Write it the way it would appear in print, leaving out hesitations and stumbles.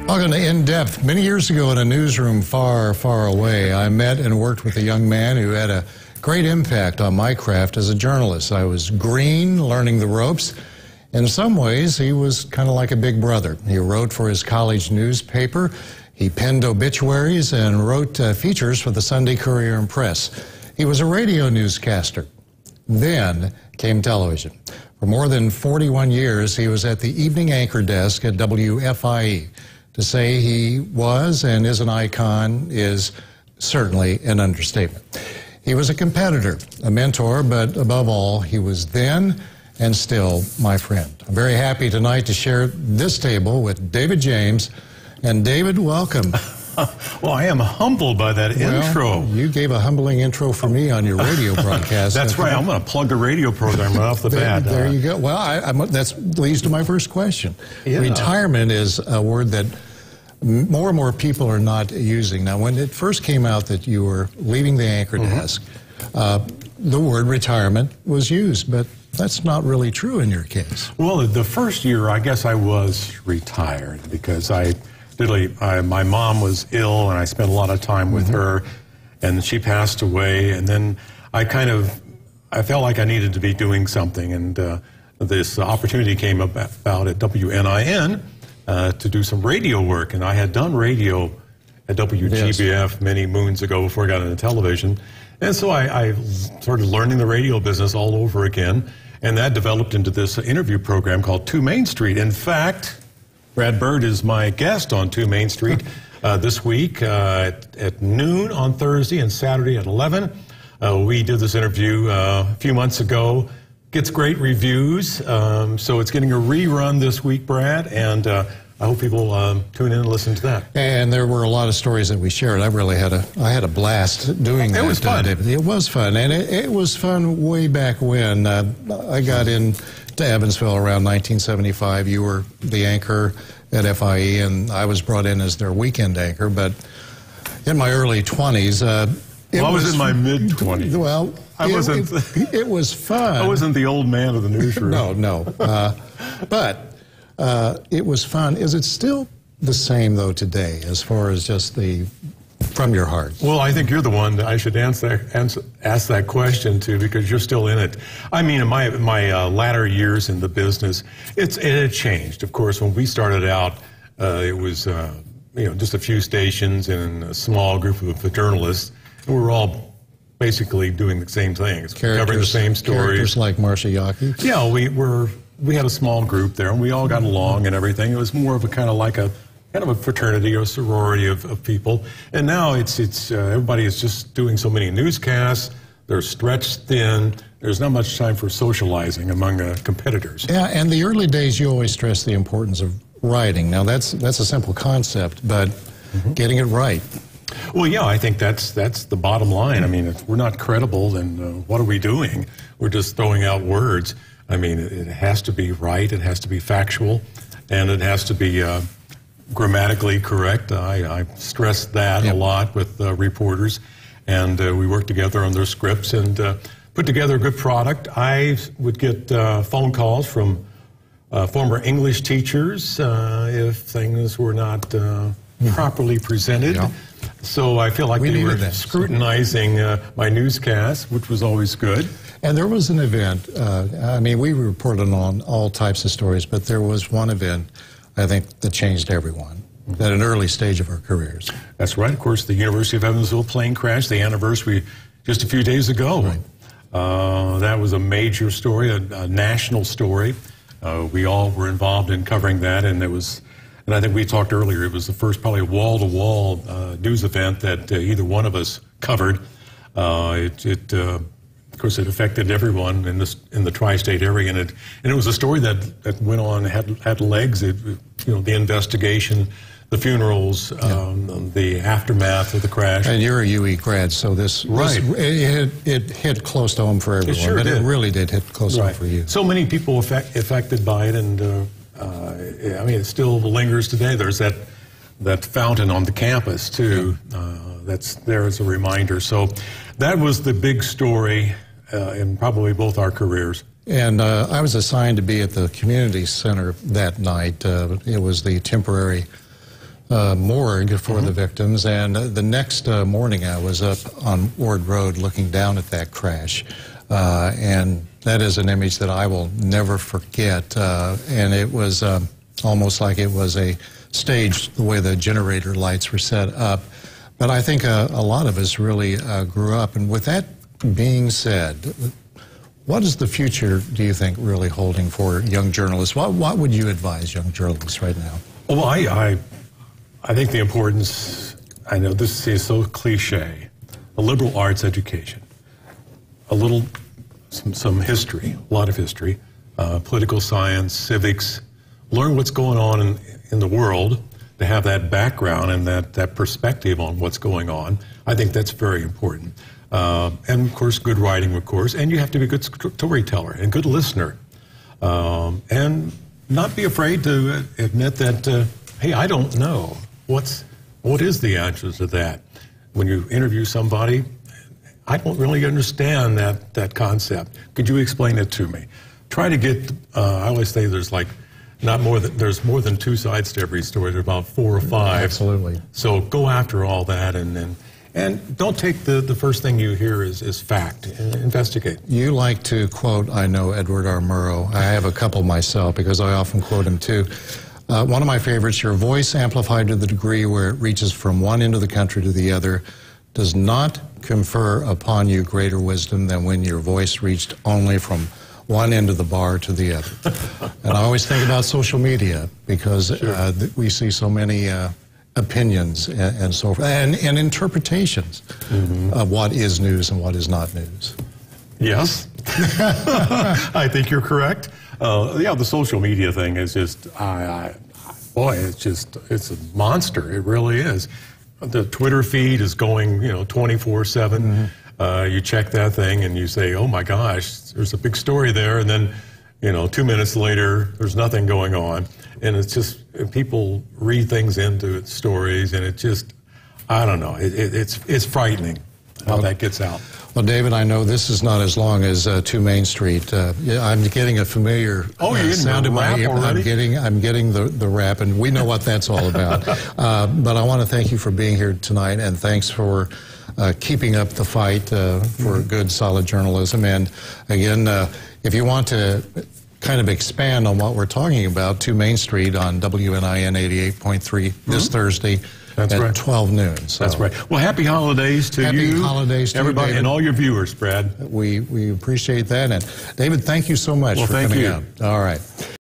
Welcome to In Depth. Many years ago in a newsroom far, far away, I met and worked with a young man who had a great impact on my craft as a journalist. I was green, learning the ropes. In some ways, he was kind of like a big brother. He wrote for his college newspaper. He penned obituaries and wrote features for the Sunday Courier and Press. He was a radio newscaster. Then came television. For more than 41 years, he was at the evening anchor desk at WFIE. To say he was and is an icon is certainly an understatement. He was a competitor, a mentor, but above all, he was then and still my friend. I'm very happy tonight to share this table with David James. And David, welcome. Well, I am humbled by that intro. You gave a humbling intro for me on your radio broadcast. That's right. I'm going to plug the radio program right off the bat. There you go. Well, that leads to my first question. Yeah. Retirement is a word that more and more people are not using. Now, when it first came out that you were leaving the anchor desk, the word retirement was used, but that's not really true in your case. Well, the first year, I guess I was retired because my mom was ill and I spent a lot of time with her, and she passed away, and then I felt like I needed to be doing something, and this opportunity came about at WNIN to do some radio work, and I had done radio at WGBF many moons ago before I got into television, and so I started learning the radio business all over again, and that developed into this interview program called 2 Main Street. In fact, Brad Byrd is my guest on 2 Main Street this week at noon on Thursday and Saturday at 11. We did this interview a few months ago. Gets great reviews, so it's getting a rerun this week, Brad, and I hope people tune in and listen to that. And there were a lot of stories that we shared. I had a blast doing that. It was fun. David. It was fun, and it was fun way back when. I got into Evansville around 1975. You were the anchor at FIE, and I was brought in as their weekend anchor. But in my early 20s, I was in my mid-20s. Well, it was fun. I wasn't the old man of the newsroom. No. But it was fun. Is it still the same, though, today, as far as just from your heart? Well, I think you're the one that I should ask that question to, because you're still in it. I mean, in my latter years in the business, it had changed. Of course, when we started out, it was just a few stations and a small group of journalists, and we were all basically doing the same things, covering the same stories. Characters like Marcia Yockey? Yeah, we had a small group there, and we all got along and everything. It was more of a kind of a fraternity or sorority of people. And now it's everybody is just doing so many newscasts. They're stretched thin. There's not much time for socializing among competitors. Yeah, and the early days, you always stress the importance of writing. Now, that's a simple concept, but getting it right. Well, yeah, I think that's the bottom line. I mean, if we're not credible, then what are we doing? We're just throwing out words. I mean, it has to be right, it has to be factual, and it has to be grammatically correct. I stress that a lot with reporters, and we work together on their scripts and put together a good product. I would get phone calls from former English teachers if things were not properly presented. Yeah. So I feel like they were scrutinizing my newscast, which was always good. And there was an event, I mean, we reported on all types of stories, but there was one event, I think, that changed everyone at an early stage of our careers. That's right. Of course, the University of Evansville plane crash, the anniversary just a few days ago. Right. That was a major story, a national story. We all were involved in covering that, and I think we talked earlier, it was the first probably wall-to-wall news event that either one of us covered. Of course, it affected everyone in the tri-state area, and it was a story that went on, had legs. The investigation, the funerals, the aftermath of the crash. And you're a UE grad, so it hit close to home for everyone. It sure did. It really did hit close to home for you. So many people affected by it, and I mean, it still lingers today. There's that fountain on the campus too. That's there as a reminder. So that was the big story in probably both our careers. And I was assigned to be at the community center that night. It was the temporary morgue for the victims, and the next morning I was up on Ward Road looking down at that crash, and that is an image that I will never forget, and it was almost like it was a stage, the way the generator lights were set up. But I think a lot of us really grew up, and with that being said, what is the future, do you think, really holding for young journalists? What would you advise young journalists right now? Well, I think the importance, I know this is so cliche, a liberal arts education, some history, a lot of history, political science, civics, learn what's going on in the world, to have that background and that perspective on what's going on. I think that's very important. And of course, good writing, of course, and you have to be a good storyteller and good listener. And not be afraid to admit that, hey, I don't know. What is the answer to that? When you interview somebody, I don't really understand that concept. Could you explain it to me? Try to get, I always say there's more than two sides to every story. There's about 4 or 5. Absolutely. So go after all that, and don't take the first thing you hear as fact. Investigate. You like to quote, I know, Edward R. Murrow. I have a couple myself because I often quote him too. One of my favorites, your voice amplified to the degree where it reaches from one end of the country to the other does not confer upon you greater wisdom than when your voice reached only from one end of the bar to the other. And I always think about social media because we see so many opinions and so forth, and interpretations of what is news and what is not news. Yes, I think you're correct. Yeah, the social media thing is just, boy, it's a monster. It really is. The Twitter feed is going, 24/7. You check that thing and you say, oh my gosh, there's a big story there. And then, 2 minutes later, there's nothing going on. And it's just, people read things into stories, and it just, I don't know, it's frightening how that gets out. Well, David, I know this is not as long as 2 Main Street. I'm getting a familiar sound in my ear. I'm getting the rap, and we know what that's all about. But I want to thank you for being here tonight, and thanks for keeping up the fight for good, solid journalism. And again, if you want to kind of expand on what we're talking about, 2 Main Street on WNIN 88.3 this Thursday. That's at right. 12 noon. So. That's right. Well, happy holidays to you. Happy holidays to everybody, you, and all your viewers, Brad. We appreciate that. And David, thank you so much for coming out. All right.